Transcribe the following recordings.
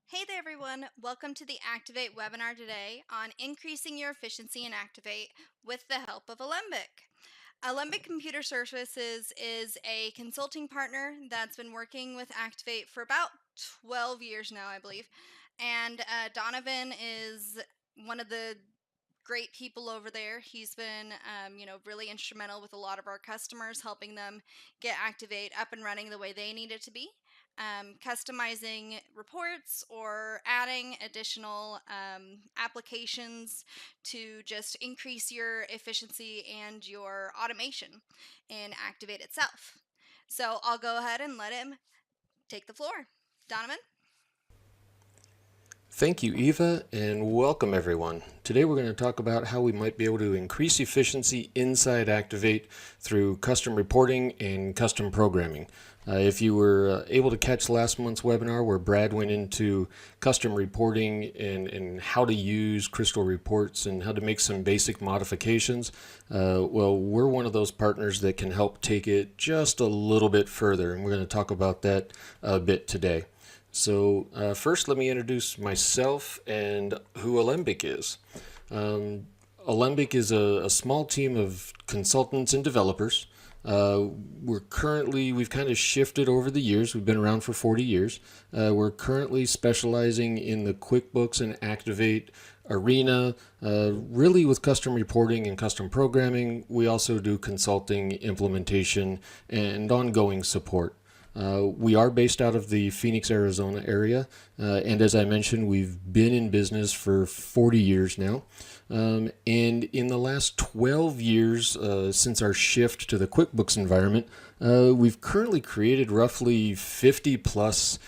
Hey there, everyone. Welcome to the Activate webinar today on increasing your efficiency in Activate with the help of Alembic. Alembic Computer Services is a consulting partner that's been working with Activate for about 12 years now, I believe. And Donovan is one of the great people over there. He's been, really instrumental with a lot of our customers, helping them get Activate up and running the way they need it to be. Customizing reports or adding additional applications to just increase your efficiency and your automation in Activate itself. So I'll go ahead and let him take the floor. Donovan? Thank you, Eva, and welcome everyone. Today we're going to talk about how we might be able to increase efficiency inside Activate through custom reporting and custom programming. If you were able to catch last month's webinar where Brad went into custom reporting and how to use Crystal reports and how to make some basic modifications, well, we're one of those partners that can help take it just a little bit further, and we're going to talk about that a bit today. So first, let me introduce myself and who Alembic is. Alembic is a small team of consultants and developers. We've kind of shifted over the years. We've been around for 40 years. We're currently specializing in the QuickBooks and Acctivate arena, really with custom reporting and custom programming. We also do consulting, implementation, and ongoing support. We are based out of the Phoenix, Arizona area, and as I mentioned, we've been in business for 40 years now. And in the last 12 years, since our shift to the QuickBooks environment, we've currently created roughly 50 plus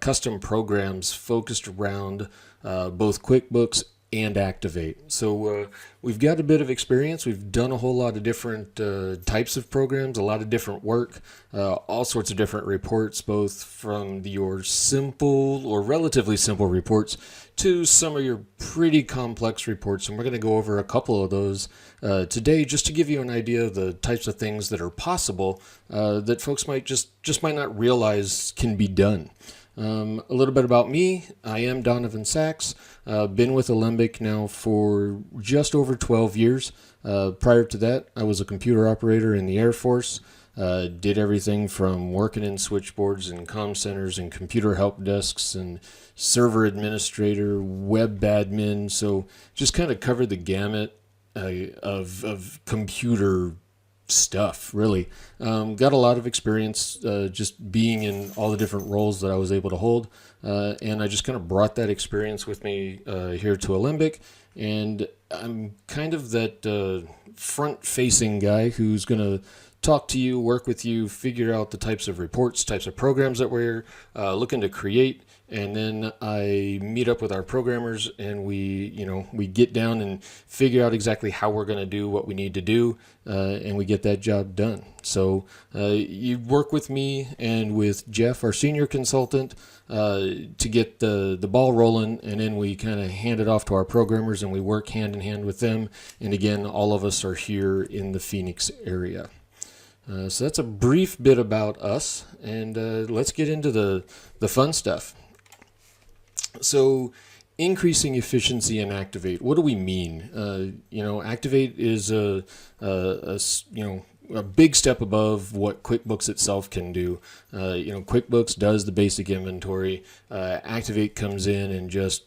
custom programs focused around both QuickBooks and Activate. So we've got a bit of experience. We've done a whole lot of different types of programs, a lot of different work, all sorts of different reports, both from your simple or relatively simple reports to some of your pretty complex reports. And we're going to go over a couple of those today just to give you an idea of the types of things that are possible that folks might might not realize can be done. A little bit about me. I am Donovan Sachs. Been with Alembic now for just over 12 years. Prior to that, I was a computer operator in the Air Force. Did everything from working in switchboards and comm centers and computer help desks and server administrator, web admin. So just kind of covered the gamut of computer stuff, really. Got a lot of experience just being in all the different roles that I was able to hold, and I just kind of brought that experience with me here to Alembic, and I'm kind of that front-facing guy who's going to talk to you, work with you, figure out the types of reports, types of programs that we're looking to create, and then I meet up with our programmers and we get down and figure out exactly how we're going to do what we need to do, and we get that job done. So you work with me and with Jeff, our senior consultant, to get the ball rolling, and then we kind of hand it off to our programmers and we work hand in hand with them. And again, all of us are here in the Phoenix area. So that's a brief bit about us, and let's get into the fun stuff. So increasing efficiency in Activate, what do we mean? Activate is a big step above what QuickBooks itself can do. QuickBooks does the basic inventory. Activate comes in and just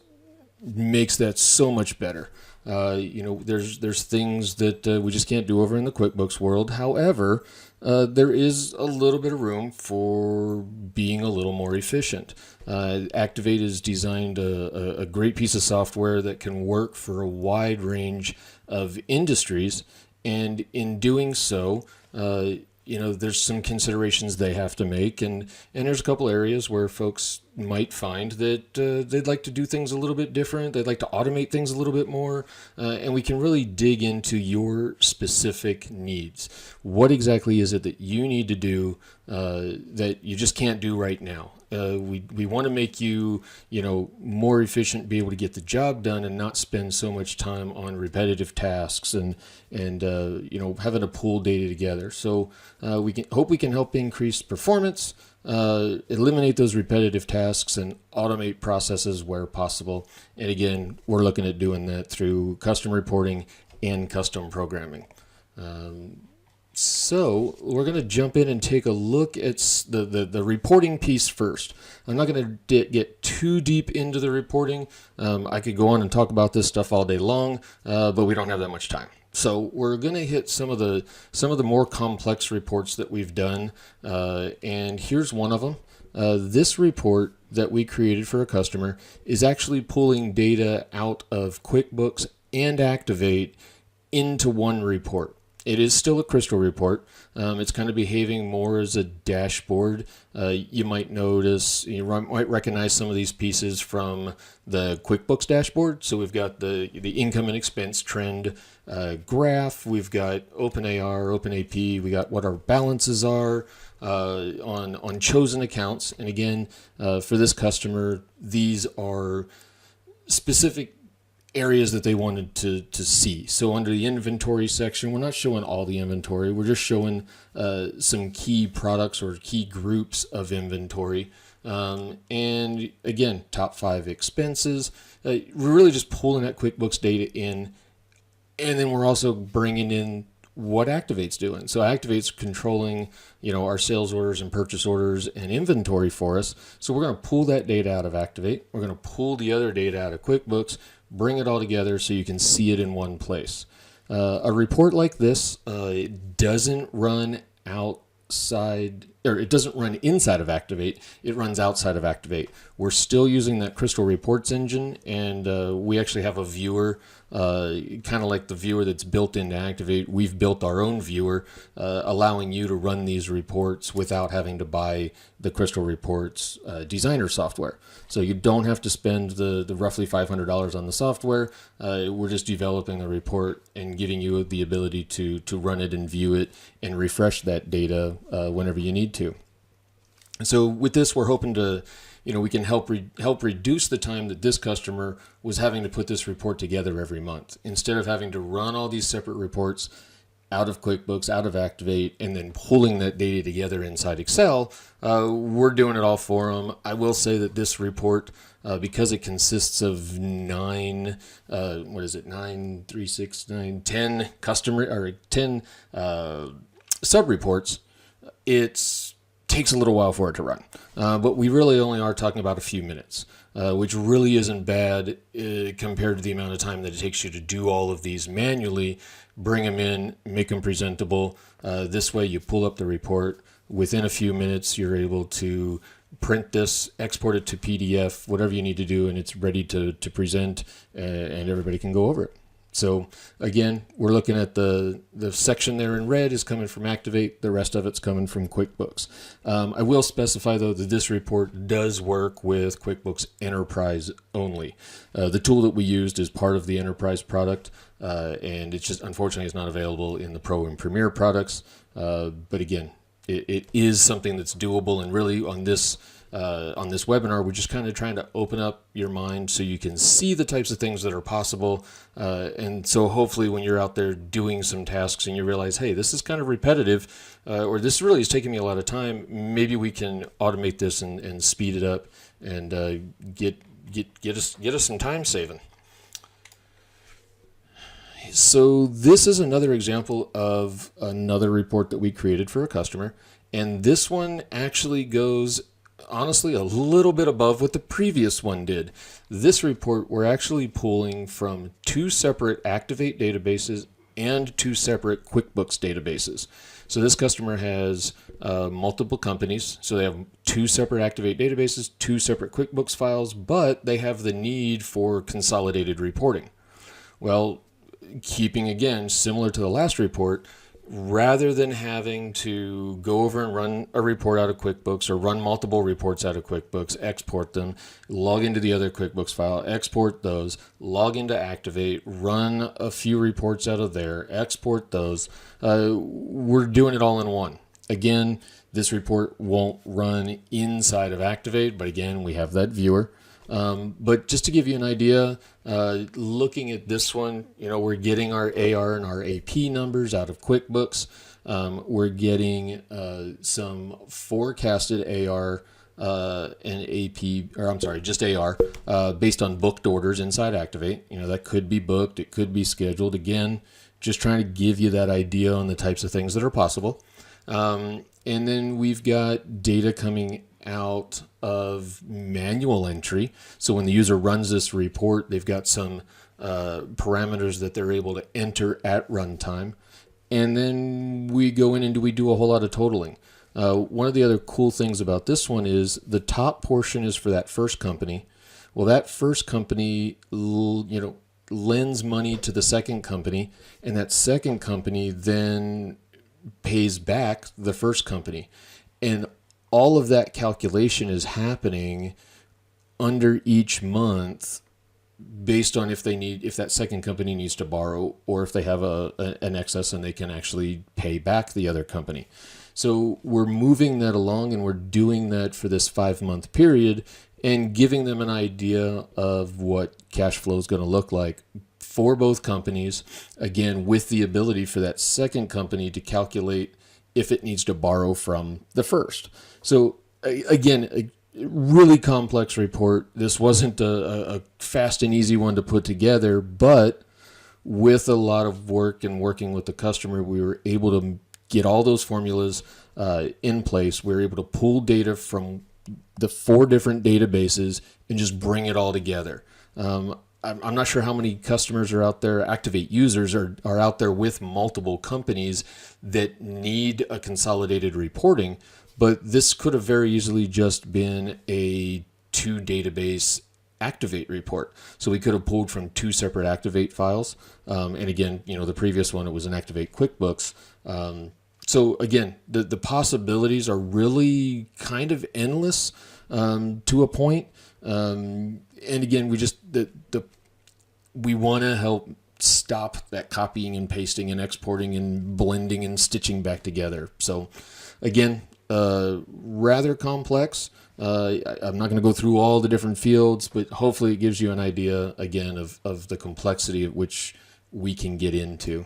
makes that so much better. There's things that we just can't do over in the QuickBooks world. However, there is a little bit of room for being a little more efficient. Activate has designed a great piece of software that can work for a wide range of industries, and in doing so, there's some considerations they have to make, and there's a couple areas where folks might find that they'd like to do things a little bit different. They'd like to automate things a little bit more, and we can really dig into your specific needs. What exactly is it that you need to do that you just can't do right now? We want to make you, more efficient, be able to get the job done and not spend so much time on repetitive tasks and having to pull data together. So we can help increase performance, eliminate those repetitive tasks and automate processes where possible. And again, we're looking at doing that through custom reporting and custom programming. So we're going to jump in and take a look at the reporting piece first. I'm not going to get too deep into the reporting. I could go on and talk about this stuff all day long, but we don't have that much time. So we're going to hit some of the more complex reports that we've done, and here's one of them. This report that we created for a customer is actually pulling data out of QuickBooks and Activate into one report. It is still a crystal report. It's kind of behaving more as a dashboard. You might notice, you might recognize some of these pieces from the QuickBooks dashboard. So we've got the income and expense trend graph. We've got open AR, open AP. We got what our balances are on chosen accounts. And again, for this customer, these are specific areas that they wanted to see. So under the inventory section, we're not showing all the inventory. We're just showing some key products or key groups of inventory. And again, top 5 expenses. We're really just pulling that QuickBooks data in. And then we're also bringing in what Activate's doing. So Activate's controlling, our sales orders and purchase orders and inventory for us. So we're going to pull that data out of Activate. We're going to pull the other data out of QuickBooks, bring it all together so you can see it in one place. A report like this, it doesn't run outside, or it doesn't run inside of Activate. It runs outside of Activate. We're still using that Crystal Reports engine, and we actually have a viewer, kind of like the viewer that's built into Activate. We've built our own viewer, allowing you to run these reports without having to buy the Crystal Reports designer software. So you don't have to spend the roughly $500 on the software. We're just developing the report and giving you the ability to run it and view it and refresh that data whenever you need to. So with this, we're hoping to, we can help reduce the time that this customer was having to put this report together every month. Instead of having to run all these separate reports out of QuickBooks, out of Activate, and then pulling that data together inside Excel, we're doing it all for them. I will say that this report, because it consists of 10 sub-reports, it takes a little while for it to run. But we really only are talking about a few minutes, which really isn't bad compared to the amount of time that it takes you to do all of these manually, bring them in, make them presentable. This way you pull up the report. Within a few minutes, you're able to print this, export it to PDF, whatever you need to do, and it's ready to present, and everybody can go over it. So again, we're looking at the section there in red is coming from Activate. The rest of it's coming from QuickBooks. I will specify, though, that this report does work with QuickBooks Enterprise only. The tool that we used is part of the Enterprise product, and it's just, unfortunately, it's not available in the Pro and Premier products. But again, it is something that's doable, and really on this webinar, we're just kind of trying to open up your mind so you can see the types of things that are possible. And so hopefully when you're out there doing some tasks and you realize, hey, this is kind of repetitive, or this really is taking me a lot of time, maybe we can automate this and speed it up and get us some time saving. So this is another example of another report that we created for a customer. And this one actually goes, honestly, a little bit above what the previous one did. This report, we're actually pulling from 2 separate Activate databases and 2 separate QuickBooks databases. So this customer has multiple companies. So they have 2 separate Activate databases, 2 separate QuickBooks files, but they have the need for consolidated reporting. Well, keeping, again, similar to the last report, rather than having to go over and run a report out of QuickBooks or run multiple reports out of QuickBooks, export them, log into the other QuickBooks file, export those, log into Activate, run a few reports out of there, export those, we're doing it all in one. Again, this report won't run inside of Activate, but again, we have that viewer. But just to give you an idea, looking at this one, we're getting our AR and our AP numbers out of QuickBooks. we're getting some forecasted AR and AP, or I'm sorry, just AR, based on booked orders inside Activate. That could be booked, it could be scheduled. Again, just trying to give you that idea on the types of things that are possible. And then we've got data coming out of manual entry. So when the user runs this report, they've got some parameters that they're able to enter at runtime. And then we go in and we do a whole lot of totaling. One of the other cool things about this one is the top portion is for that first company. Well, that first company, lends money to the second company, and that second company then pays back the first company. And all of that calculation is happening under each month based on if that second company needs to borrow, or if they have an excess and they can actually pay back the other company. So we're moving that along, and we're doing that for this 5-month period and giving them an idea of what cash flow is going to look like for both companies, again, with the ability for that second company to calculate if it needs to borrow from the first. So again, a really complex report. This wasn't a fast and easy one to put together, but with a lot of work and working with the customer, we were able to get all those formulas in place. We were able to pull data from the 4 different databases and just bring it all together. I'm not sure how many customers are out there, Activate users are out there with multiple companies that need a consolidated reporting, but this could have very easily just been a 2 database Activate report. So we could have pulled from 2 separate Activate files. And again, the previous one, it was an Activate QuickBooks. So again, the possibilities are really kind of endless to a point. And again, we want to help stop that copying and pasting and exporting and blending and stitching back together. So again, rather complex. I'm not going to go through all the different fields, but hopefully it gives you an idea again of the complexity at which we can get into.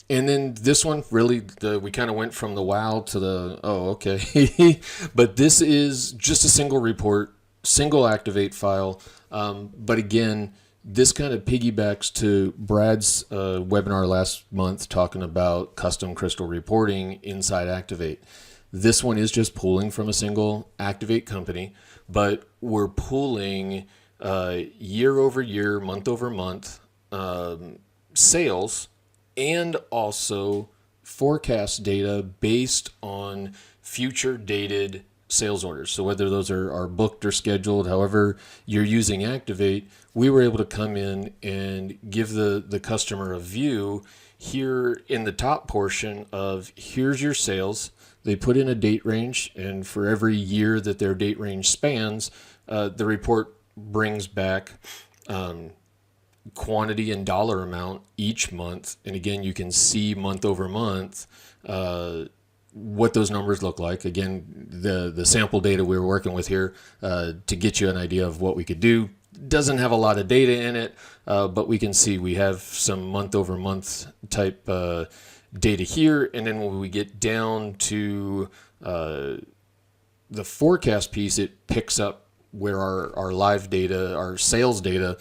And then this one, really, we kind of went from the wow to the, oh, okay. But this is just a single report, single Activate file. But again, this kind of piggybacks to Brad's webinar last month talking about custom crystal reporting inside Activate. This one is just pulling from a single Activate company, but we're pulling year over year, month over month sales, and also forecast data based on future dated sales orders. So whether those are booked or scheduled, however you're using Activate, we were able to come in and give the customer a view here in the top portion of here's your sales. They put in a date range, and for every year that their date range spans, the report brings back quantity and dollar amount each month. And again, you can see month over month what those numbers look like. Again, the sample data we were working with here to get you an idea of what we could do doesn't have a lot of data in it, but we can see we have some month over month type data here. And then when we get down to the forecast piece, it picks up where our live data, our sales data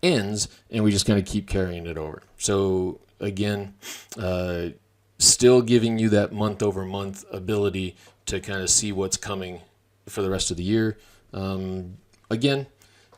ends, and we just kind of keep carrying it over. So again, still giving you that month over month ability to kind of see what's coming for the rest of the year. Again,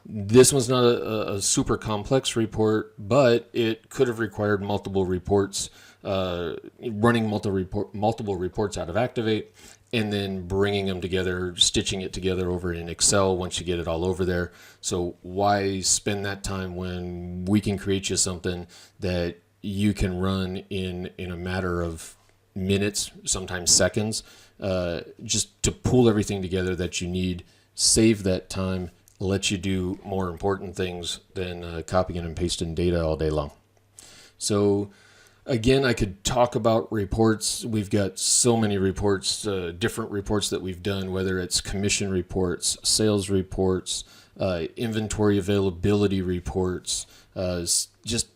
this one's not a super complex report, but it could have required multiple reports, running multiple reports out of Activate, and then bringing them together, stitching it together over in Excel once you get it all over there. So why spend that time when we can create you something that you can run in a matter of minutes, sometimes seconds, just to pull everything together that you need, save that time, let you do more important things than copying and pasting data all day long. So again, I could talk about reports. We've got so many reports, different reports that we've done, whether it's commission reports, sales reports, inventory availability reports, just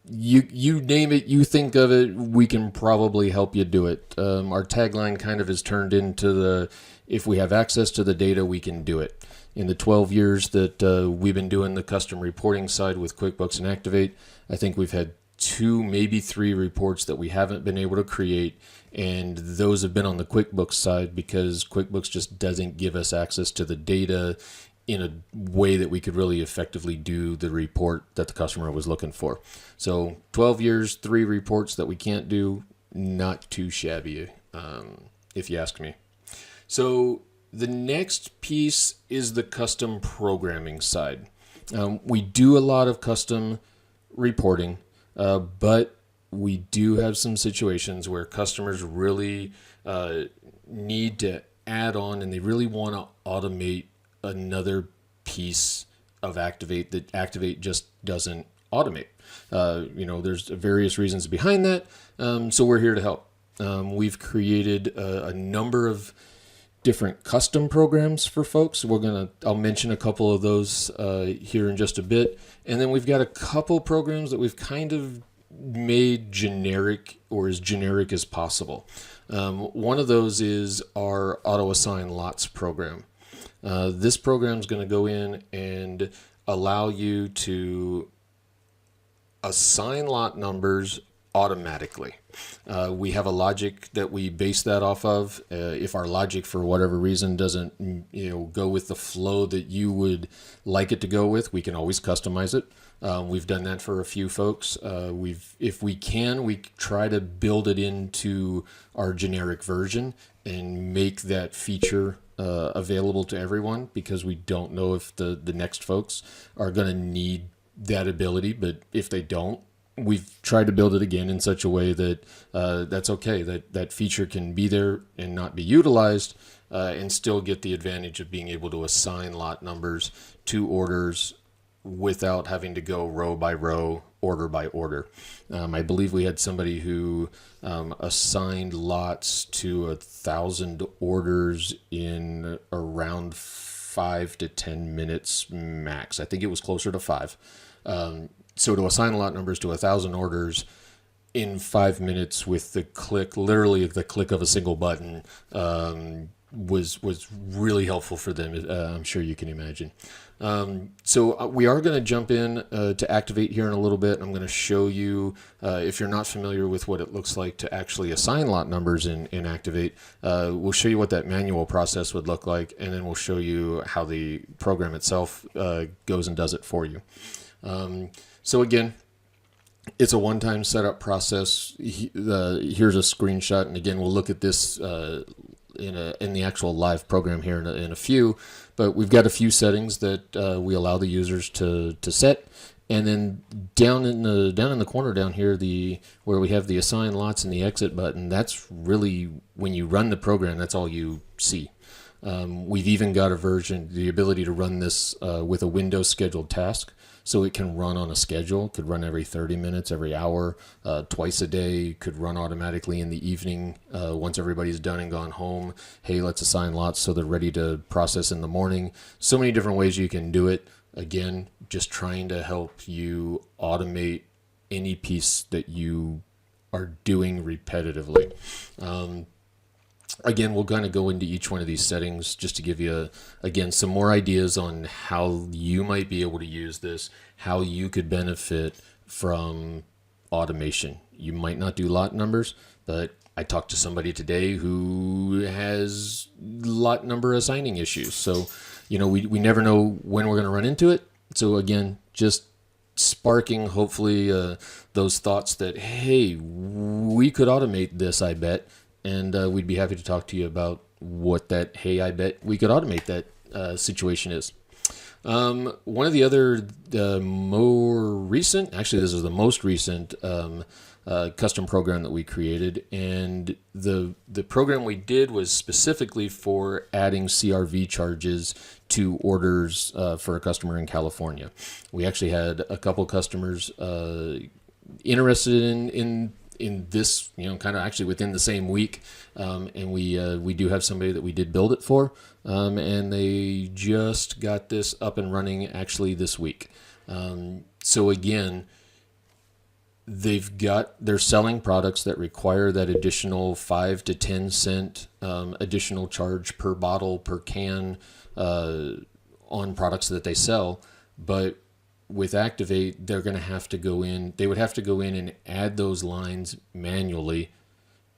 you name it, you think of it, we can probably help you do it. Our tagline kind of has turned into the, if we have access to the data, we can do it. In the 12 years that we've been doing the custom reporting side with QuickBooks and Activate, I think we've had 2, maybe 3 reports that we haven't been able to create, and those have been on the QuickBooks side because QuickBooks just doesn't give us access to the data in a way that we could really effectively do the report that the customer was looking for. So 12 years, 3 reports that we can't do, not too shabby, if you ask me. So the next piece is the custom programming side. We do a lot of custom reporting, but we do have some situations where customers really need to add on, and they really want to automate another piece of Activate that Activate just doesn't automate. There's various reasons behind that, so we're here to help. We've created a number of different custom programs for folks. I'll mention a couple of those here in just a bit. And then we've got a couple programs that we've kind of made generic, or as generic as possible. One of those is our auto assign lots program. This program is going to go in and allow you to assign lot numbers automatically. We have a logic that we base that off of. If our logic for whatever reason doesn't go with the flow that you would like it to go with, we can always customize it. We've done that for a few folks. If we can, we try to build it into our generic version and make that feature available to everyone, because we don't know if the next folks are going to need that ability. But if they don't, we've tried to build it again in such a way that that's okay, that feature can be there and not be utilized, and still get the advantage of being able to assign lot numbers to orders without having to go row by row, order by order. I believe we had somebody who assigned lots to 1,000 orders in around 5 to 10 minutes max. I think it was closer to 5. So to assign lot numbers to 1,000 orders in 5 minutes with the click, literally the click of a single button, was really helpful for them. I'm sure you can imagine. So we are going to jump in to Activate here in a little bit. I'm going to show you, if you're not familiar with what it looks like to actually assign lot numbers in Activate, we'll show you what that manual process would look like, and then we'll show you how the program itself goes and does it for you. So again, it's a one-time setup process. Here's a screenshot, and again, we'll look at this in the actual live program here in a few. But we've got a few settings that we allow the users to set, and then down in the corner down here, where we have the assign lots and the exit button, that's really, when you run the program, that's all you see. We've even got the ability to run this with a Windows scheduled task. So it can run on a schedule, could run every 30 minutes, every hour, twice a day, could run automatically in the evening once everybody's done and gone home. Hey, let's assign lots so they're ready to process in the morning. So many different ways you can do it. Again, just trying to help you automate any piece that you are doing repetitively. Again, we'll kind of go into each one of these settings just to give you, again, some more ideas on how you might be able to use this, how you could benefit from automation. You might not do lot numbers, but I talked to somebody today who has lot number assigning issues. So, we never know when we're going to run into it. So again, just sparking hopefully those thoughts that, hey, we could automate this, I bet. And we'd be happy to talk to you about what that, hey, I bet we could automate that situation is. One of the other more recent, actually this is the most recent custom program that we created. And the program we did was specifically for adding CRV charges to orders for a customer in California. We actually had a couple customers interested in this, kind of actually within the same week, and we do have somebody that we did build it for, and they just got this up and running actually this week. So again, they're selling products that require that additional 5 to 10 cent additional charge per bottle per can on products that they sell. But with Activate, they're going to have to go in. They would have to go in and add those lines manually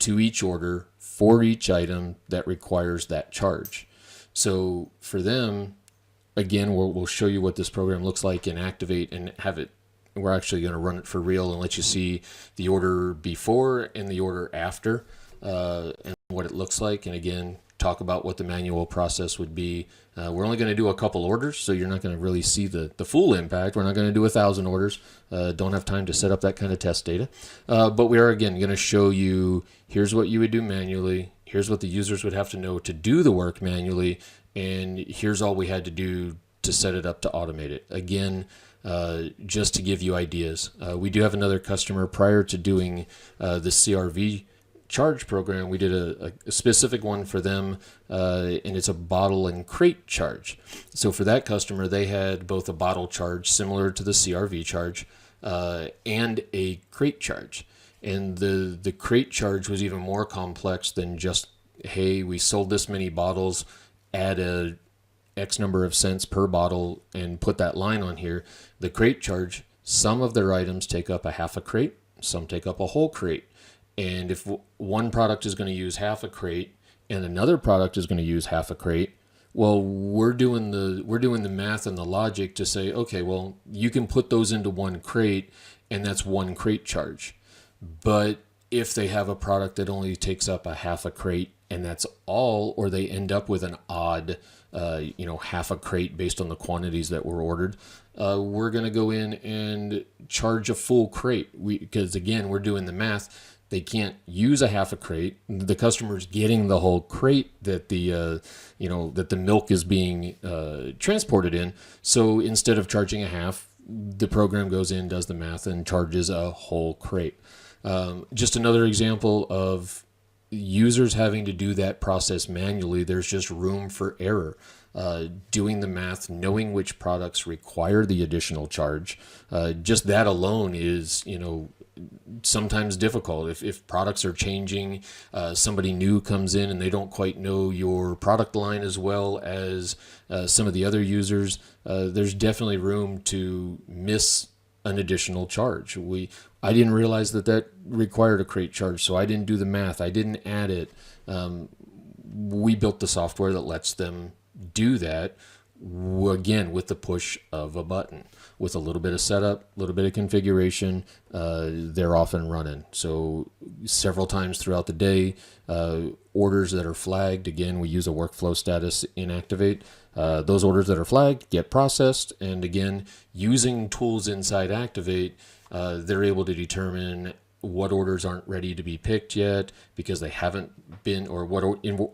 to each order for each item that requires that charge. So for them, again, we'll show you what this program looks like in Activate and have it. We're actually going to run it for real and let you see the order before and the order after and what it looks like. And again, talk about what the manual process would be. We're only going to do a couple orders, so you're not going to really see the full impact. We're not going to do 1,000 orders. Don't have time to set up that kind of test data. But we are, again, going to show you here's what you would do manually. Here's what the users would have to know to do the work manually. And here's all we had to do to set it up to automate it. Again, just to give you ideas. We do have another customer prior to doing the CRV charge program. We did a specific one for them, and it's a bottle and crate charge. So for that customer, they had both a bottle charge similar to the CRV charge and a crate charge. And the crate charge was even more complex than just, hey, we sold this many bottles, add a X number of cents per bottle and put that line on here. The crate charge, some of their items take up a half a crate, some take up a whole crate. And if one product is going to use half a crate and another product is going to use half a crate, well, we're doing the math and the logic to say, okay, well, you can put those into one crate and that's one crate charge. But if they have a product that only takes up a half a crate and that's all, or they end up with an odd, half a crate based on the quantities that were ordered, we're going to go in and charge a full crate. Because again, we're doing the math. They can't use a half a crate. The customer's getting the whole crate that the milk is being transported in. So instead of charging a half, the program goes in, does the math, and charges a whole crate. Just another example of users having to do that process manually. There's just room for error. Doing the math, knowing which products require the additional charge, just that alone is, sometimes difficult. If products are changing, somebody new comes in and they don't quite know your product line as well as some of the other users, there's definitely room to miss an additional charge. I didn't realize that required a crate charge, so I didn't do the math. I didn't add it. We built the software that lets them do that, again, with the push of a button. With a little bit of setup, a little bit of configuration, they're off and running. So several times throughout the day, orders that are flagged, again, we use a workflow status in Activate. Those orders that are flagged get processed, and again, using tools inside Activate, they're able to determine what orders aren't ready to be picked yet because they haven't been, or what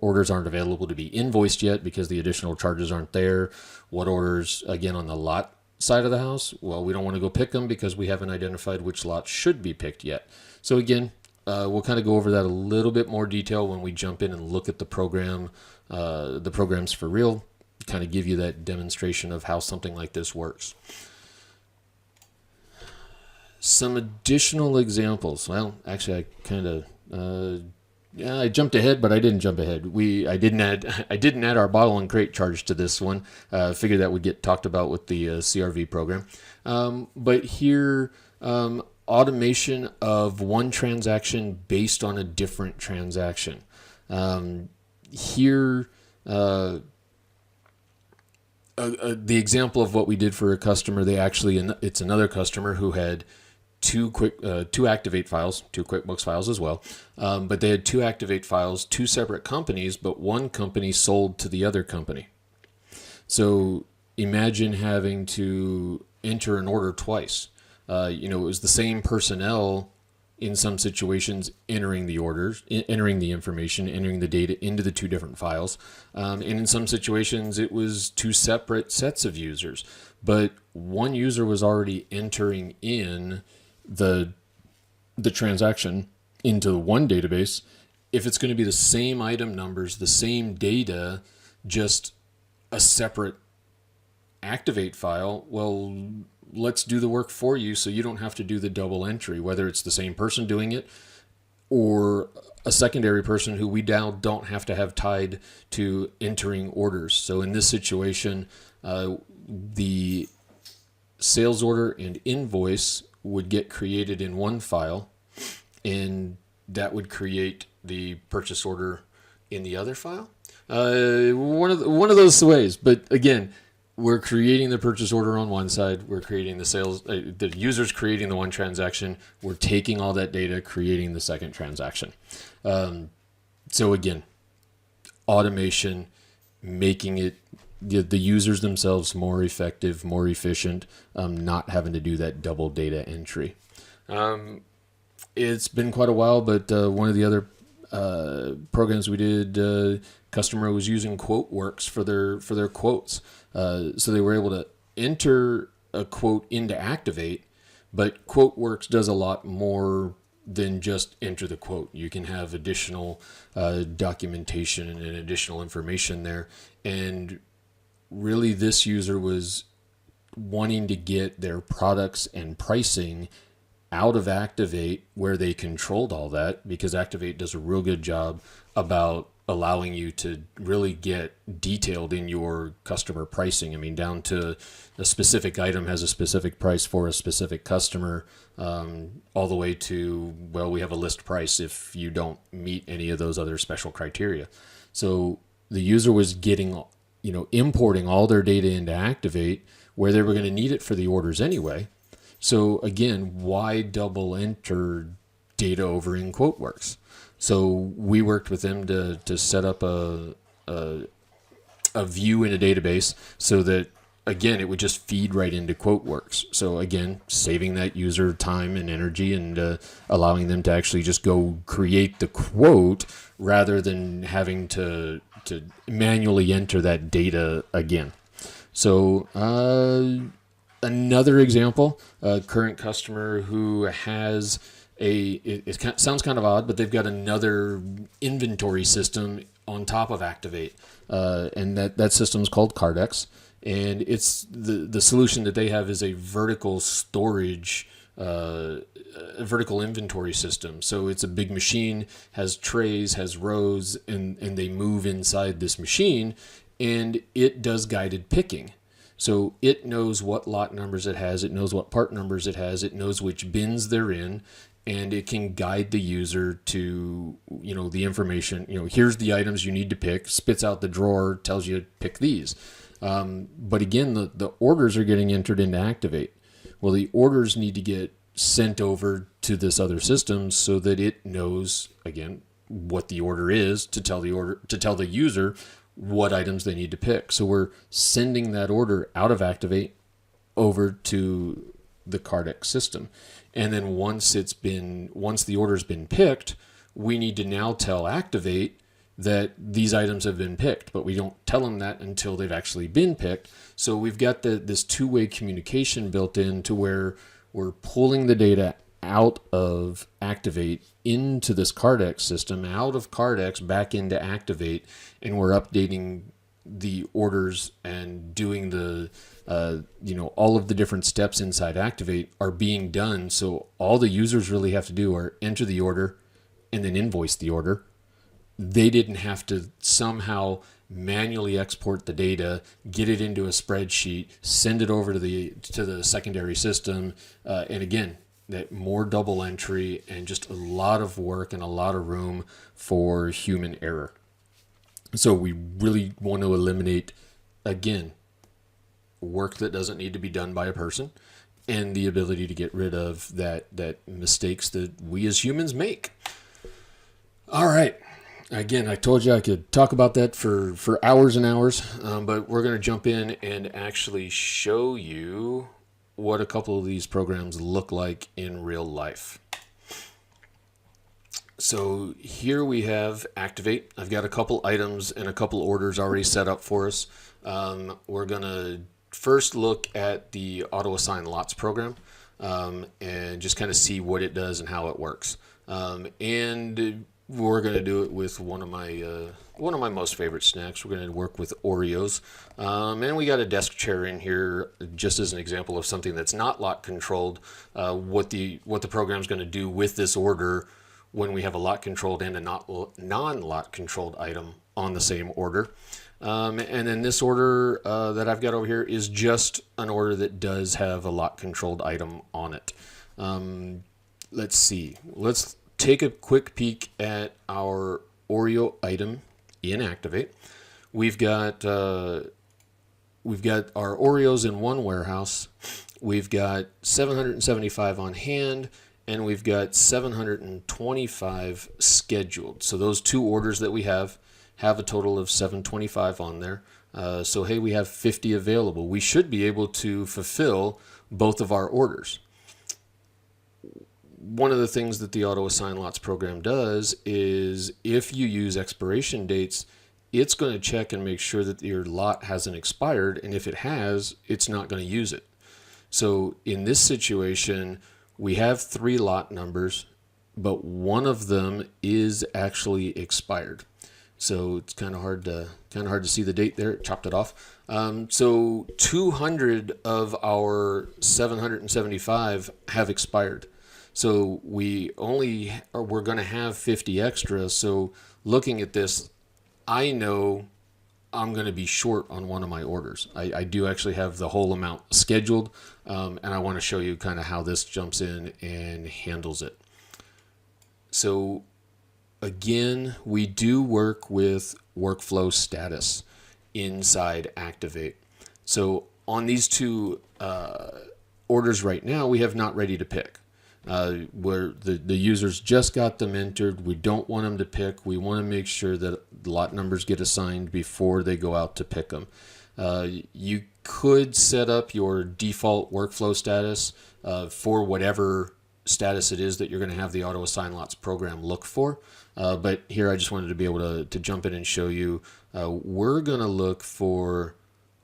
orders aren't available to be invoiced yet because the additional charges aren't there. What orders, again, on the lot side of the house, well, we don't want to go pick them because we haven't identified which lots should be picked yet. So again, we'll kind of go over that a little bit more detail when we jump in and look at the programs for real, kind of give you that demonstration of how something like this works. Some additional examples. Well, actually, I jumped ahead, but I didn't jump ahead. I didn't add our bottle and crate charge to this one. Figured that would get talked about with the CRV program. But here, automation of one transaction based on a different transaction. Here, the example of what we did for a customer, it's another customer who had two Activate files, two QuickBooks files as well. But they had two Activate files, two separate companies, but one company sold to the other company. So imagine having to enter an order twice. It was the same personnel in some situations entering the orders, entering the information, entering the data into the two different files. And in some situations, it was two separate sets of users. But one user was already entering in the transaction into one database. If it's going to be the same item numbers, the same data, just a separate Activate file, well, let's do the work for you so you don't have to do the double entry, whether it's the same person doing it or a secondary person who we now don't have to have tied to entering orders. So in this situation, the sales order and invoice would get created in one file, and that would create the purchase order in the other file. One of those ways. But again, we're creating the purchase order on one side. We're creating the sales. The user's creating the one transaction. We're taking all that data, creating the second transaction. So again, automation, making it the users themselves more effective, more efficient, not having to do that double data entry. It's been quite a while, but one of the other programs we did, customer was using QuoteWorks for their quotes. So they were able to enter a quote into Activate, but QuoteWorks does a lot more than just enter the quote. You can have additional documentation and additional information there. And really, this user was wanting to get their products and pricing out of Activate where they controlled all that, because Activate does a real good job about allowing you to really get detailed in your customer pricing. I mean, down to a specific item has a specific price for a specific customer, all the way to, well, we have a list price if you don't meet any of those other special criteria. So the user was getting, importing all their data into Activate where they were going to need it for the orders anyway. So again, why double enter data over in QuoteWorks? So we worked with them to set up a view in a database so that, again, it would just feed right into QuoteWorks. So again, saving that user time and energy, and allowing them to actually just go create the quote rather than having to manually enter that data again. So another example, a current customer who has it sounds kind of odd, but they've got another inventory system on top of Activate, and that system is called Cardex, and it's the solution that they have is a vertical storage, a vertical inventory system. So it's a big machine, has trays, has rows, and they move inside this machine, and it does guided picking. So it knows what lot numbers it has, it knows what part numbers it has, it knows which bins they're in, and it can guide the user to, the information. Here's the items you need to pick, spits out the drawer, tells you to pick these. But again, the orders are getting entered into Activate. Well, the orders need to get sent over to this other system so that it knows, again, what the order is, to tell the user what items they need to pick. So we're sending that order out of Activate over to the Cardex system. And then once the order's been picked, we need to now tell Activate that these items have been picked, but we don't tell them that until they've actually been picked. So we've got this two-way communication built in to where we're pulling the data out of Activate into this Cardex system, out of Cardex back into Activate, and we're updating the orders and doing the all of the different steps inside Activate are being done. So all the users really have to do are enter the order and then invoice the order. They didn't have to somehow manually export the data, get it into a spreadsheet, send it over to the secondary system, and again, that more double entry and just a lot of work and a lot of room for human error. So we really want to eliminate, again, work that doesn't need to be done by a person, and the ability to get rid of that mistakes that we as humans make. All right. Again, I told you I could talk about that for hours and hours, but we're going to jump in and actually show you what a couple of these programs look like in real life. So here we have Activate. I've got a couple items and a couple orders already set up for us. We're going to first look at the auto assign lots program, and just kind of see what it does and how it works. And we're going to do it with one of my most favorite snacks. We're going to work with Oreos, and we got a desk chair in here just as an example of something that's not lot controlled. What the program's going to do with this order when we have a lot controlled and a non-lot controlled item on the same order. And then this order that I've got over here is just an order that does have a lot controlled item on it. Let's see. Let's take a quick peek at our Oreo item in Activate. We've got our Oreos in one warehouse. We've got 775 on hand, and we've got 725 scheduled. So those two orders that we have a total of 725 on there. So hey, we have 50 available. We should be able to fulfill both of our orders. One of the things that the auto assign lots program does is if you use expiration dates, it's going to check and make sure that your lot hasn't expired, and if it has, it's not going to use it. So in this situation, we have 3 lot numbers, but one of them is actually expired. So it's kind of hard to see the date there. It chopped it off. So 200 of our 775 have expired. So we're going to have 50 extra. So looking at this, I know I'm going to be short on one of my orders. I do actually have the whole amount scheduled, and I want to show you kind of how this jumps in and handles it. So again, we do work with workflow status inside Activate. So on these two orders right now, we have not ready to pick. Where the users just got them entered. We don't want them to pick. We want to make sure that the lot numbers get assigned before they go out to pick them. You could set up your default workflow status for whatever status it is that you're going to have the auto assign lots program look for. But here I just wanted to be able to jump in and show you we're going to look for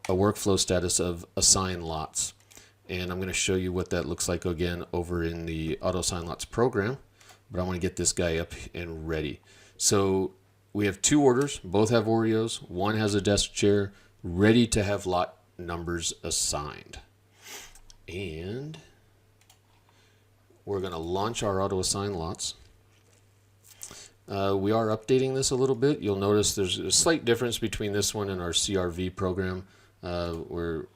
a workflow status of assign lots. And I'm going to show you what that looks like again over in the auto assign lots program. But I want to get this guy up and ready. So we have 2 orders, both have Oreos. One has a desk chair, ready to have lot numbers assigned. And we're going to launch our auto assign lots. We are updating this a little bit. You'll notice there's a slight difference between this one and our CRV program, where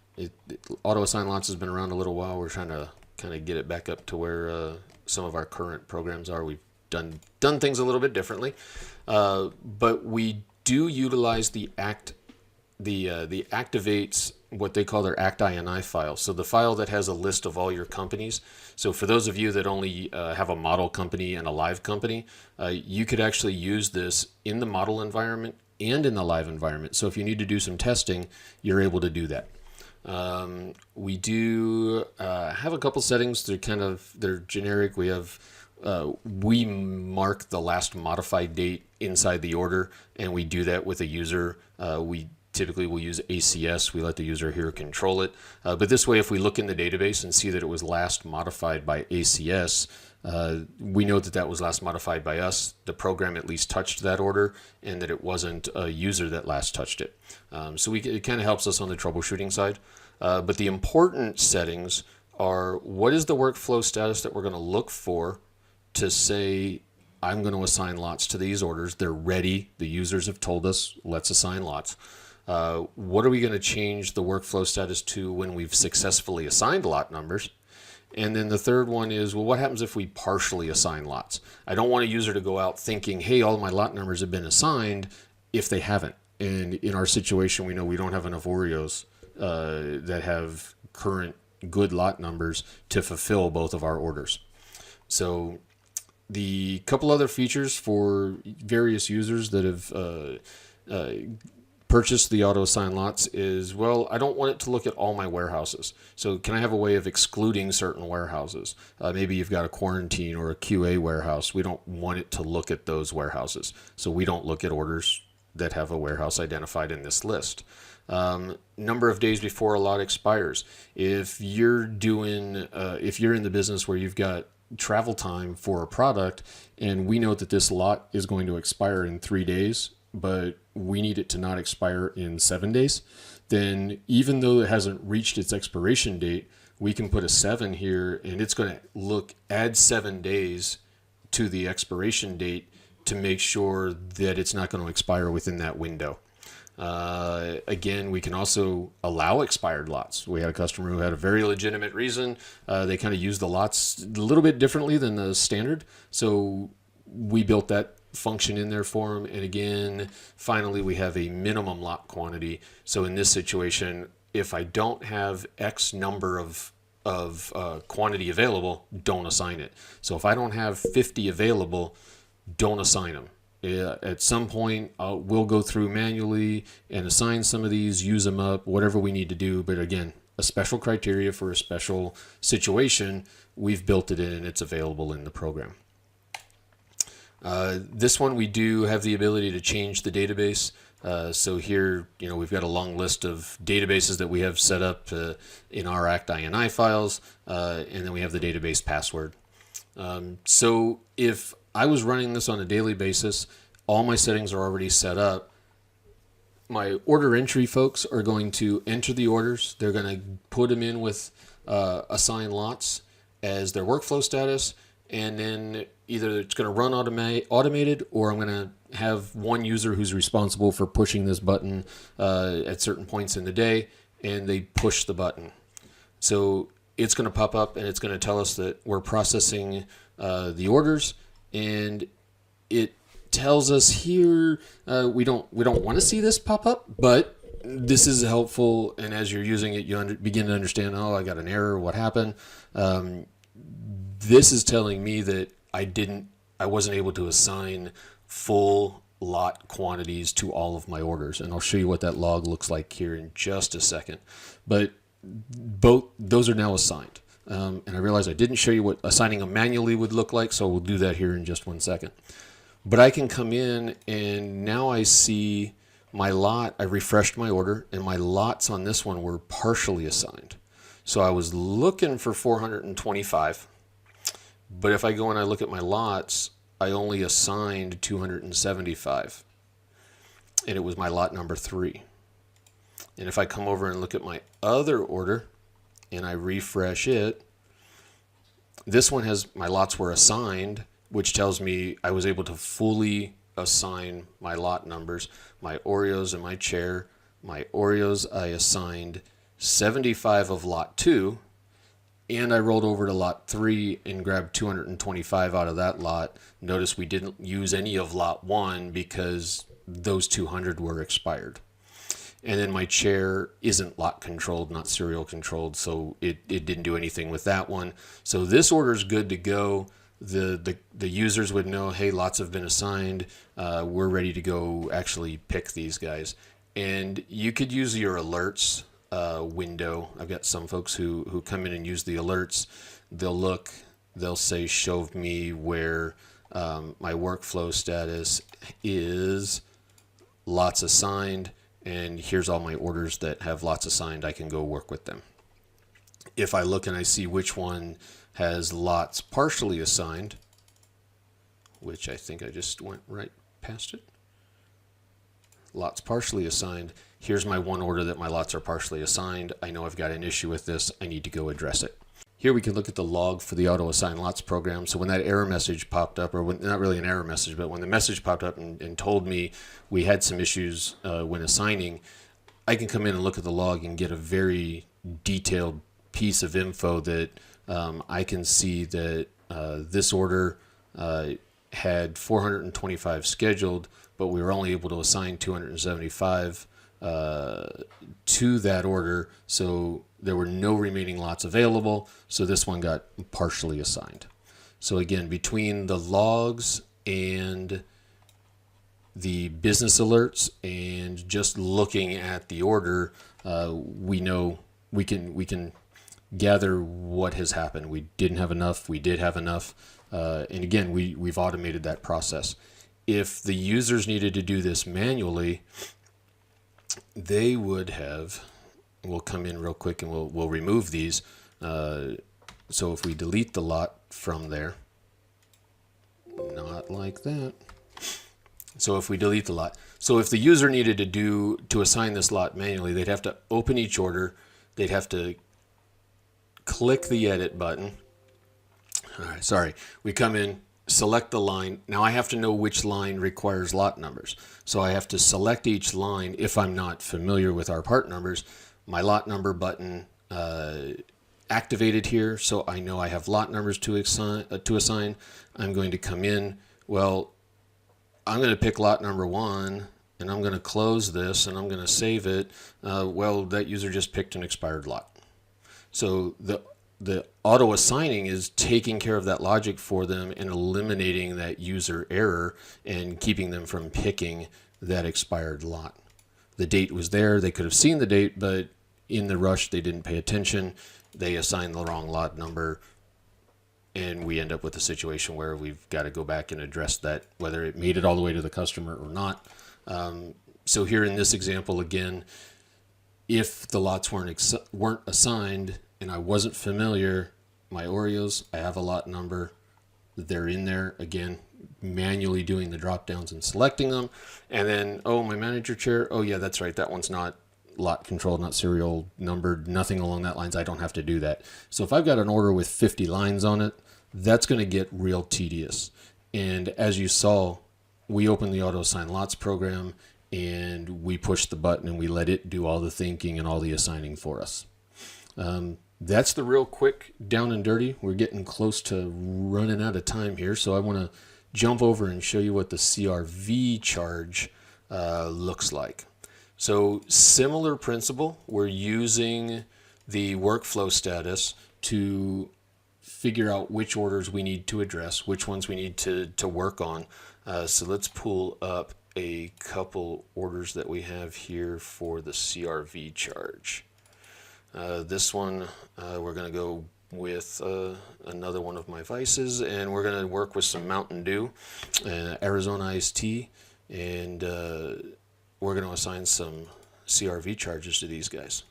auto assign lots has been around a little while. We're trying to kind of get it back up to where some of our current programs are. We've done things a little bit differently, but we do utilize the Activate's what they call their ActINI file. So the file that has a list of all your companies. So for those of you that only have a model company and a live company, you could actually use this in the model environment and in the live environment. So if you need to do some testing, you're able to do that. We do have a couple settings. They're generic. We have we mark the last modified date inside the order, and we do that with a user. We typically will use ACS. We let the user here control it. But this way, if we look in the database and see that it was last modified by ACS, we know that that was last modified by us. The program at least touched that order, and that it wasn't a user that last touched it. So it kind of helps us on the troubleshooting side. But the important settings are what is the workflow status that we're going to look for to say, I'm going to assign lots to these orders. They're ready. The users have told us, let's assign lots. What are we going to change the workflow status to when we've successfully assigned lot numbers? And then the third one is, well, what happens if we partially assign lots? I don't want a user to go out thinking, hey, all my lot numbers have been assigned if they haven't. And in our situation, we know we don't have enough Oreos that have current good lot numbers to fulfill both of our orders. So the couple other features for various users that have purchase the auto assign lots is, well, I don't want it to look at all my warehouses. So can I have a way of excluding certain warehouses? Maybe you've got a quarantine or a QA warehouse. We don't want it to look at those warehouses. So we don't look at orders that have a warehouse identified in this list. Number of days before a lot expires. If you're in the business where you've got travel time for a product, and we know that this lot is going to expire in 3 days, but we need it to not expire in 7 days, then even though it hasn't reached its expiration date, we can put a 7 here, and it's going to add 7 days to the expiration date to make sure that it's not going to expire within that window. Again, we can also allow expired lots. We had a customer who had a very legitimate reason. They kind of used the lots a little bit differently than the standard. So we built that function in there for them. And again, finally, we have a minimum lot quantity. So in this situation, if I don't have X number of quantity available, don't assign it. So if I don't have 50 available, don't assign them. At some point, we'll go through manually and assign some of these, use them up, whatever we need to do. But again, a special criteria for a special situation, we've built it in and it's available in the program. This one, we do have the ability to change the database. So here, we've got a long list of databases that we have set up in our ACT-INI files, and then we have the database password. So if I was running this on a daily basis, all my settings are already set up. My order entry folks are going to enter the orders. They're going to put them in with assign lots as their workflow status, and then either it's going to run automated, or I'm going to have one user who's responsible for pushing this button at certain points in the day, and they push the button. So it's going to pop up and it's going to tell us that we're processing the orders, and it tells us here we don't want to see this pop up, but this is helpful, and as you're using it, you begin to understand, oh, I got an error, what happened? This is telling me that I wasn't able to assign full lot quantities to all of my orders, and I'll show you what that log looks like here in just a second. But both those are now assigned. And I realize I didn't show you what assigning them manually would look like, so we'll do that here in just 1 second. But I can come in and now I see my lot. I refreshed my order and my lots on this one were partially assigned. So I was looking for 425, but if I go and I look at my lots, I only assigned 275, and it was my lot number 3. And if I come over and look at my other order and I refresh it, this one has my lots were assigned, which tells me I was able to fully assign my lot numbers. My Oreos and my chair. My Oreos, I assigned 75 of lot 2, and I rolled over to lot 3 and grabbed 225 out of that lot. Notice we didn't use any of lot 1 because those 200 were expired. And then my chair isn't lot controlled, not serial controlled, so it didn't do anything with that one. So this order is good to go. The users would know, hey, lots have been assigned. We're ready to go actually pick these guys. And you could use your alerts window. I've got some folks who come in and use the alerts. They'll say, show me where my workflow status is, lots assigned, and here's all my orders that have lots assigned. I can go work with them. If I look and I see which one has lots partially assigned, which I think I just went right past it. Lots partially assigned. Here's my one order that my lots are partially assigned. I know I've got an issue with this. I need to go address it. Here we can look at the log for the auto assign lots program. So when that error message popped up, or not really an error message, but when the message popped up and told me we had some issues when assigning, I can come in and look at the log and get a very detailed piece of info that I can see that this order had 425 scheduled, but we were only able to assign 275 to that order, so there were no remaining lots available, so this one got partially assigned. So again, between the logs and the business alerts and just looking at the order, we know we can gather what has happened. We didn't have enough, we did have enough, and again, we've automated that process. If the users needed to do this manually, they would have, we'll come in real quick and we'll remove these. So if we delete the lot from there, not like that. So if we delete the lot, so if the user needed to assign this lot manually, they'd have to open each order, they'd have to click the edit button. All right, sorry, we come in, select the line. Now I have to know which line requires lot numbers. So I have to select each line if I'm not familiar with our part numbers. My lot number button activated here, so I know I have lot numbers to assign. I'm going to come in, well, I'm going to pick lot number 1, and I'm going to close this, and I'm going to save it. Well, that user just picked an expired lot. So the auto assigning is taking care of that logic for them and eliminating that user error and keeping them from picking that expired lot. The date was there, they could have seen the date, but in the rush they didn't pay attention, they assigned the wrong lot number, and we end up with a situation where we've got to go back and address that, whether it made it all the way to the customer or not. So here in this example again, if the lots weren't assigned and I wasn't familiar, my Oreos, I have a lot number, they're in there, again, manually doing the drop downs and selecting them. And then, oh, my manager chair, oh yeah, that's right, that one's not lot controlled, not serial numbered, nothing along that lines. I don't have to do that. So if I've got an order with 50 lines on it, that's going to get real tedious. And as you saw, we opened the auto assign lots program and we pushed the button and we let it do all the thinking and all the assigning for us. That's the real quick down and dirty. We're getting close to running out of time here, so I want to jump over and show you what the CRV charge looks like. So similar principle, we're using the workflow status to figure out which orders we need to address, which ones we need to work on. So let's pull up a couple orders that we have here for the CRV charge. This one, we're going to go with another one of my vices, and we're going to work with some Mountain Dew, Arizona iced tea, and we're going to assign some CRV charges to these guys.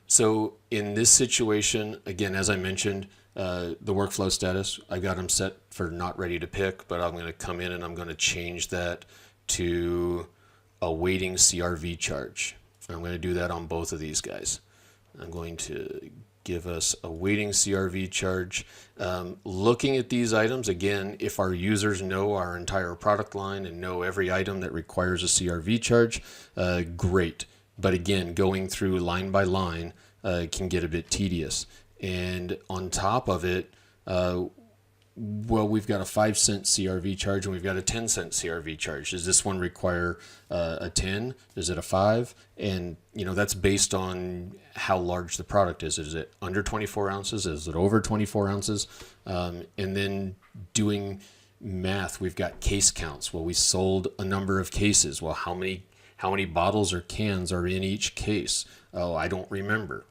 So in this situation, again, as I mentioned, the workflow status, I got them set for not ready to pick, but I'm going to come in and I'm going to change that to awaiting CRV charge. I'm going to do that on both of these guys. I'm going to give us a waiting CRV charge. Looking at these items, again, if our users know our entire product line and know every item that requires a CRV charge, great. But again, going through line by line can get a bit tedious. And on top of it, well, we've got a 5-cent CRV charge and we've got a 10-cent CRV charge. Does this one require a 10? Is it a 5? And, you know, that's based on how large the product is. Is it under 24 ounces? Is it over 24 ounces? And then doing math, we've got case counts. Well, we sold a number of cases. Well, how many bottles or cans are in each case? Oh, I don't remember.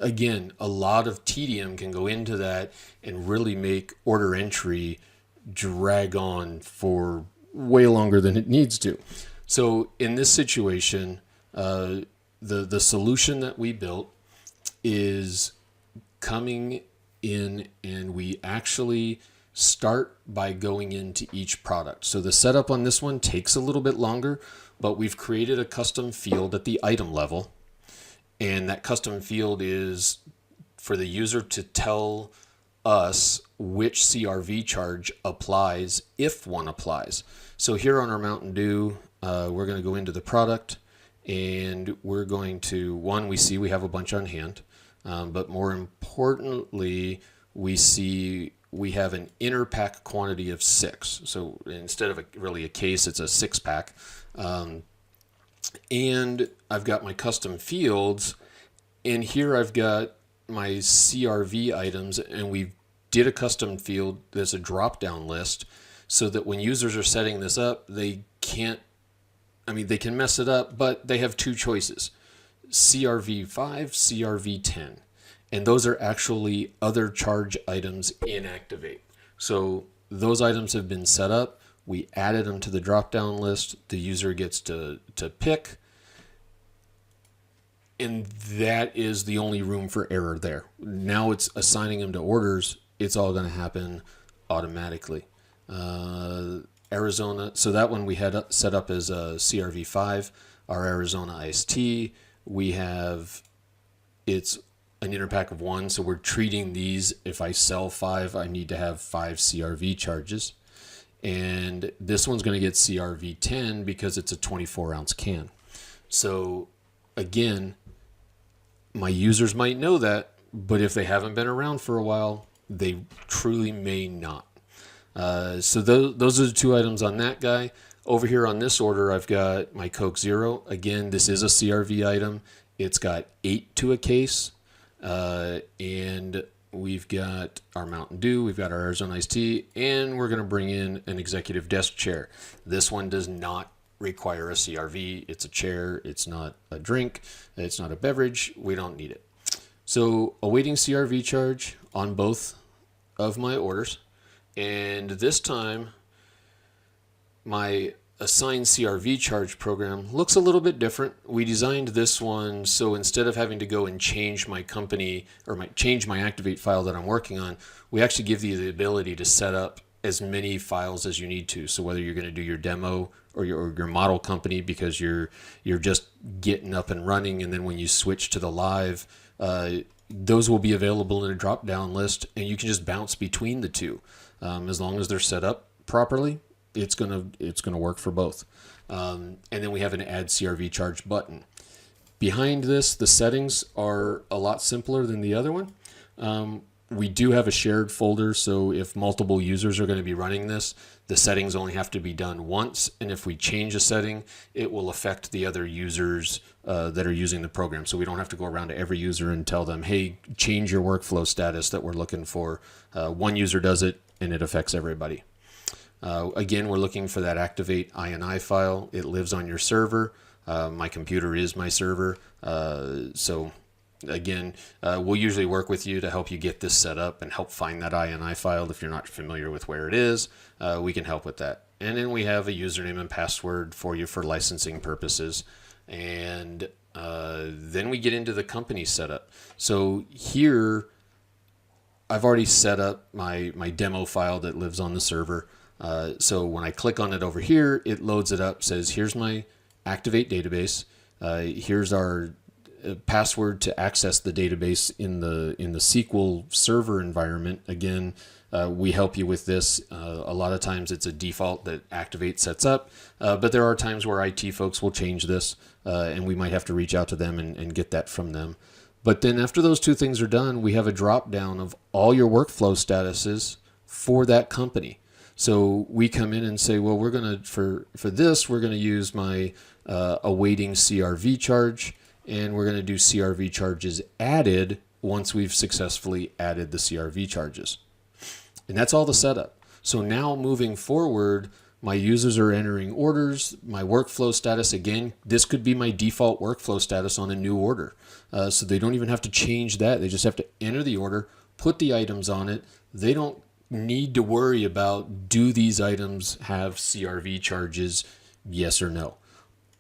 Again, a lot of tedium can go into that and really make order entry drag on for way longer than it needs to. So in this situation, the solution that we built is coming in, and we actually start by going into each product. So the setup on this one takes a little bit longer, but we've created a custom field at the item level. And that custom field is for the user to tell us which CRV charge applies, if one applies. So here on our Mountain Dew, we're going to go into the product, and we're going to, one, we see we have a bunch on hand, but more importantly, we see we have an inner pack quantity of 6. So instead of really a case, it's a 6-pack. And I've got my custom fields, and here I've got my CRV items, and we did a custom field that's a drop-down list so that when users are setting this up, they can mess it up, but they have 2 choices, CRV5, CRV10. And those are actually other charge items in Activate. So those items have been set up. We added them to the drop-down list. The user gets to pick. And that is the only room for error there. Now it's assigning them to orders. It's all going to happen automatically. Arizona, so that one we had set up as a CRV5. Our Arizona iced tea, we have, it's an interpack of 1, so we're treating these, if I sell 5, I need to have 5 CRV charges. And this one's going to get CRV10 because it's a 24-ounce can. So again, my users might know that, but if they haven't been around for a while, they truly may not. So those are the 2 items on that guy. Over here on this order, I've got my Coke Zero. Again, this is a CRV item. It's got 8 to a case. And we've got our Mountain Dew, we've got our Arizona iced tea, and we're going to bring in an executive desk chair. This one does not require a CRV. It's a chair. It's not a drink. It's not a beverage. We don't need it. So awaiting CRV charge on both of my orders. And this time, my assigned CRV charge program looks a little bit different. We designed this one so instead of having to go and change my company or change my Activate file that I'm working on, we actually give you the ability to set up as many files as you need to. So whether you're going to do your demo or your model company because you're just getting up and running, and then when you switch to the live, those will be available in a drop-down list, and you can just bounce between the two. As long as they're set up properly, it's gonna work for both. And then we have an Add CRV Charge button. Behind this, the settings are a lot simpler than the other one. We do have a shared folder, so if multiple users are going to be running this, the settings only have to be done once, and if we change a setting, it will affect the other users that are using the program. So we don't have to go around to every user and tell them, hey, change your workflow status that we're looking for. One user does it, and it affects everybody. Again, we're looking for that Activate INI file. It lives on your server. My computer is my server. So again, we'll usually work with you to help you get this set up and help find that INI file. If you're not familiar with where it is, we can help with that. And then we have a username and password for you for licensing purposes. And then we get into the company setup. So here, I've already set up my demo file that lives on the server. So when I click on it over here, it loads it up, says, here's my Activate database. Here's our password to access the database in the SQL server environment. Again, we help you with this. A lot of times it's a default that Activate sets up, but there are times where IT folks will change this, and we might have to reach out to them and get that from them. But then after those 2 things are done, we have a drop down of all your workflow statuses for that company. So we come in and say, well, we're going to, for this, we're going to use my awaiting CRV charge, and we're going to do CRV charges added once we've successfully added the CRV charges. And that's all the setup. So now moving forward, my users are entering orders, my workflow status, again, this could be my default workflow status on a new order. So they don't even have to change that. They just have to enter the order, put the items on it. They don't need to worry about, do these items have CRV charges, yes or no.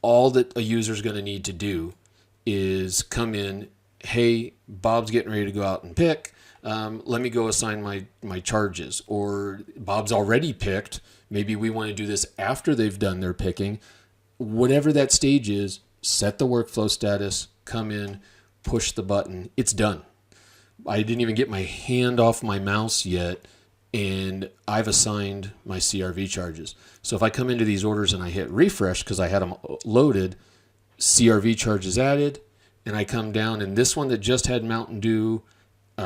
All that a user is going to need to do is come in, hey, Bob's getting ready to go out and pick. Let me go assign my charges. Or Bob's already picked. Maybe we want to do this after they've done their picking. Whatever that stage is, set the workflow status, come in, push the button. It's done. I didn't even get my hand off my mouse yet, and I've assigned my CRV charges. So if I come into these orders and I hit refresh because I had them loaded, CRV charges added, and I come down, and this one that just had Mountain Dew,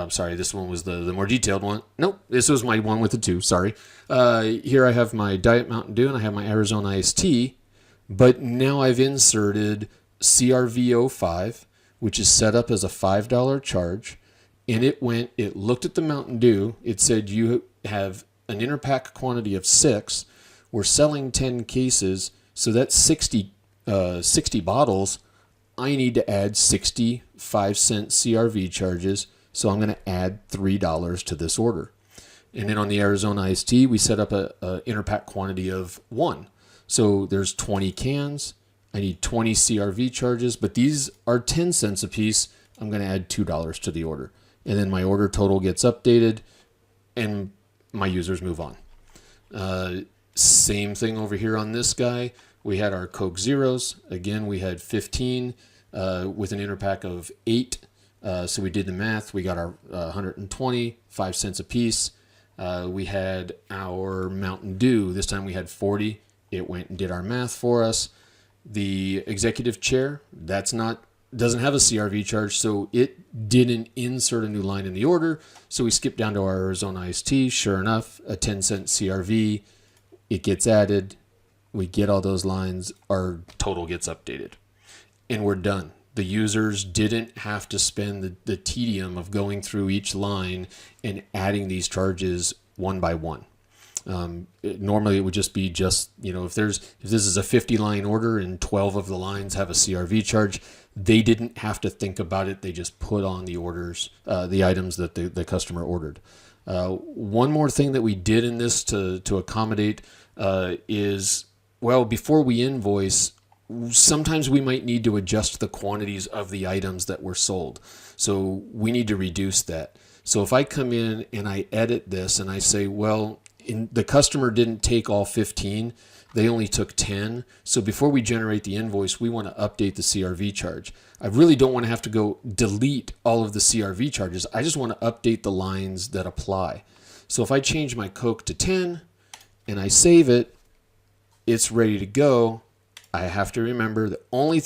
sorry, this one was the more detailed one. Nope, this was my one with the 2, sorry. Here I have my Diet Mountain Dew, and I have my Arizona iced tea, but now I've inserted CRV05, which is set up as a $5 charge, and it looked at the Mountain Dew, it said you have an interpack quantity of 6, we're selling 10 cases, so that's 60 bottles. I need to add 65-cent CRV charges, so I'm going to add $3 to this order. And then on the Arizona iced tea, we set up a interpack quantity of 1. So there's 20 cans. I need 20 CRV charges, but these are 10 cents a piece. I'm going to add $2 to the order. And then my order total gets updated and my users move on. Same thing over here on this guy. We had our Coke Zeros. Again, we had 15 with an interpack of 8. So we did the math. We got our 120, 5 cents a piece. We had our Mountain Dew. This time we had 40. It went and did our math for us. The executive chair, doesn't have a CRV charge, so it didn't insert a new line in the order. So we skipped down to our Arizona iced tea. Sure enough, a 10-cent CRV. It gets added. We get all those lines. Our total gets updated. And we're done. The users didn't have to spend the tedium of going through each line and adding these charges one by one. Normally it would just be if this is a 50 line order and 12 of the lines have a CRV charge, they didn't have to think about it. They just put on the orders, the items that the customer ordered. One more thing that we did in this to accommodate is, before we invoice, sometimes we might need to adjust the quantities of the items that were sold. So we need to reduce that. So if I come in and I edit this and I say, the customer didn't take all 15, they only took 10. So before we generate the invoice, we want to update the CRV charge. I really don't want to have to go delete all of the CRV charges. I just want to update the lines that apply. So if I change my Coke to 10 and I save it, it's ready to go. I have to remember the only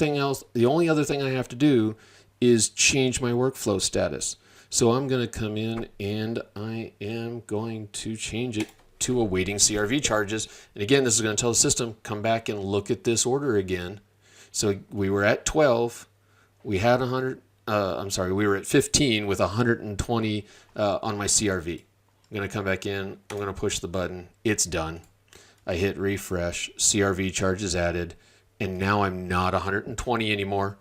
other thing I have to do is change my workflow status. So I'm going to come in and I am going to change it to awaiting CRV charges. And again, this is going to tell the system, come back and look at this order again. So we were at 12. We had we were at 15 with 120 on my CRV. I'm going to come back in. I'm going to push the button. It's done. I hit refresh. CRV charges added. And now I'm not 120 anymore.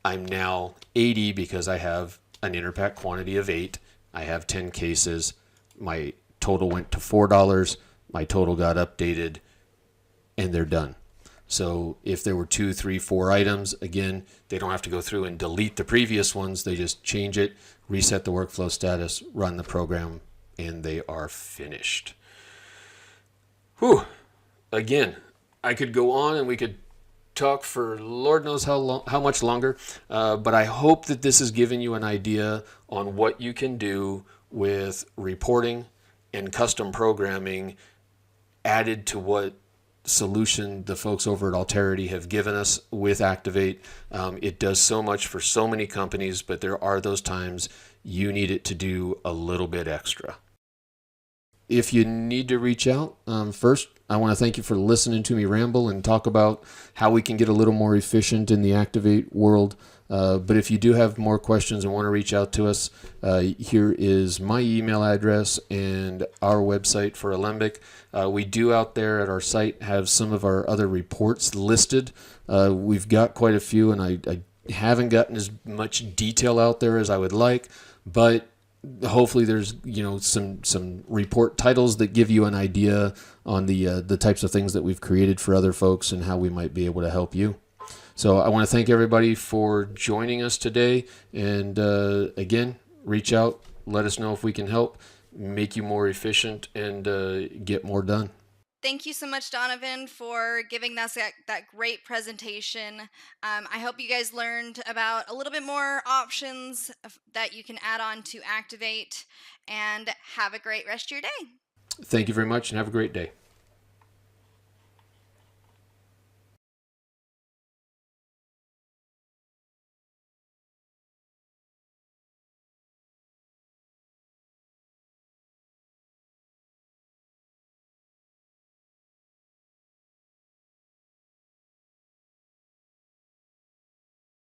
I'm now 80 because I have an interpack quantity of 8. I have 10 cases. My total went to $4. My total got updated and they're done. So if there were 2, 3, 4 items, again, they don't have to go through and delete the previous ones. They just change it, reset the workflow status, run the program, and they are finished. Whew. Again, I could go on and we could talk for Lord knows how much longer, but I hope that this has given you an idea on what you can do with reporting and custom programming added to what solution the folks over at Alterity have given us with Activate. It does so much for so many companies, but there are those times you need it to do a little bit extra. If you need to reach out, first, I want to thank you for listening to me ramble and talk about how we can get a little more efficient in the Activate world. But if you do have more questions and want to reach out to us, here is my email address and our website for Alembic. We do out there at our site have some of our other reports listed. We've got quite a few, and I haven't gotten as much detail out there as I would like, but hopefully there's some report titles that give you an idea on the types of things that we've created for other folks and how we might be able to help you. So I want to thank everybody for joining us today, and again, reach out, let us know if we can help make you more efficient and get more done. Thank you so much, Donovan, for giving us that great presentation. I hope you guys learned about a little bit more options that you can add on to Activate, and have a great rest of your day. Thank you very much and have a great day.